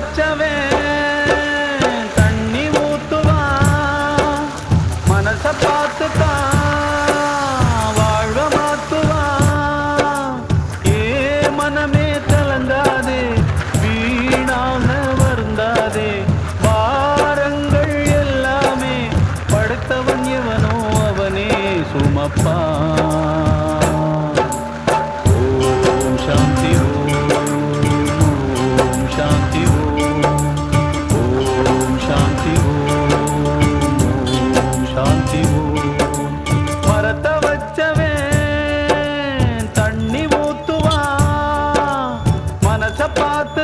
வச்சவே தண்ணி ஊத்துவா மனச பார்த்துதான் வாழ்வ மாத்துவா ஏ மனமே கலங்காதே வீணாக வருந்தாதே பாரங்கள் எல்லாமே படைத்தவன் எவனோ அவனே சுமப்பா மரத்த வச்சவே தண்ணி ஊத்துவா மனச பார்த்து